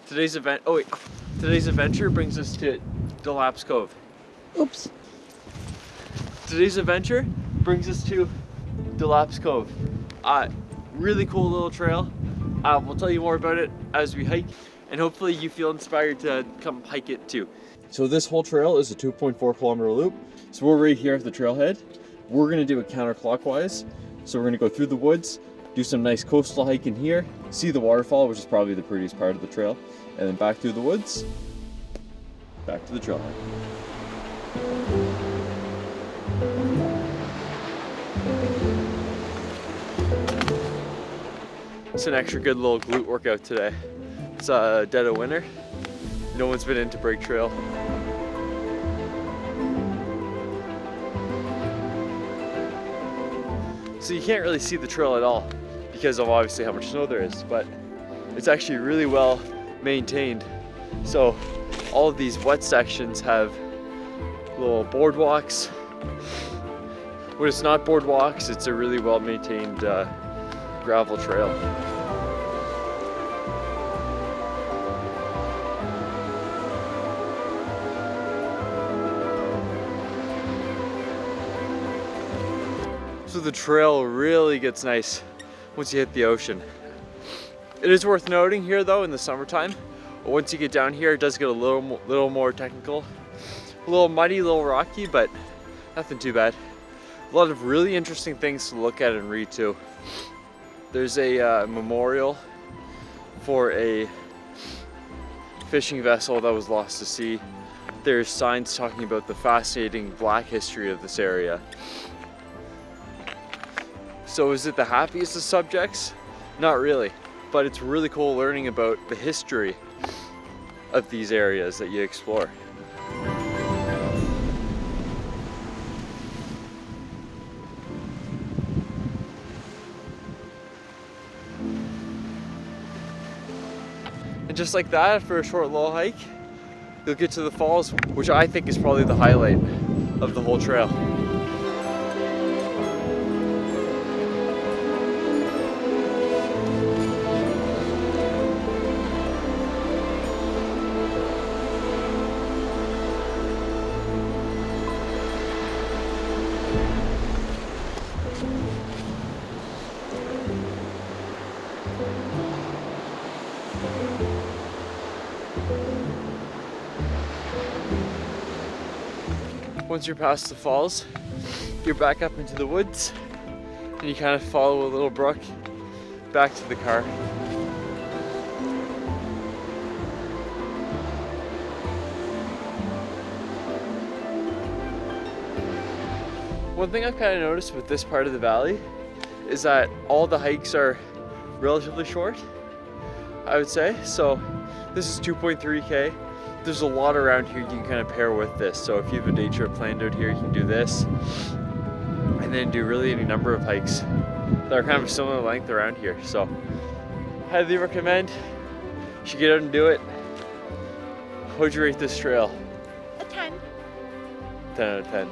Today's adventure brings us to Delaps Cove. Oops. Today's adventure brings us to Delaps Cove. Really cool little trail. We'll tell you more about it as we hike, and hopefully you feel inspired to come hike it too. So this whole trail is a 2.4 kilometer loop. So we're right here at the trailhead. We're gonna do it counterclockwise. So we're gonna go through the woods, do some nice coastal hiking here, see the waterfall, which is probably the prettiest part of the trail, and then back through the woods, back to the trailhead. It's an extra good little glute workout today. It's dead of winter. No one's been into Break Trail. So you can't really see the trail at all because of obviously how much snow there is, but it's actually really well maintained. So all of these wet sections have little boardwalks. When it's not boardwalks, it's a really well maintained gravel trail. So the trail really gets nice once you hit the ocean. It is worth noting here though, in the summertime, once you get down here, it does get a little more technical. A little muddy, a little rocky, but nothing too bad. A lot of really interesting things to look at and read too. There's a memorial for a fishing vessel that was lost to sea. There's signs talking about the fascinating Black history of this area. So is it the happiest of subjects? Not really, but it's really cool learning about the history of these areas that you explore. And just like that, after a short little hike, you'll get to the falls, which I think is probably the highlight of the whole trail. Once you're past the falls, you're back up into the woods and you kind of follow a little brook back to the car. One thing I've kind of noticed with this part of the valley is that all the hikes are relatively short, I would say. So this is 2.3K. There's a lot around here you can kind of pair with this. So if you have a day trip planned out here, you can do this and then do really any number of hikes that are kind of a similar length around here. So highly recommend. You should get out and do it. How'd you rate this trail? A 10. 10 out of 10.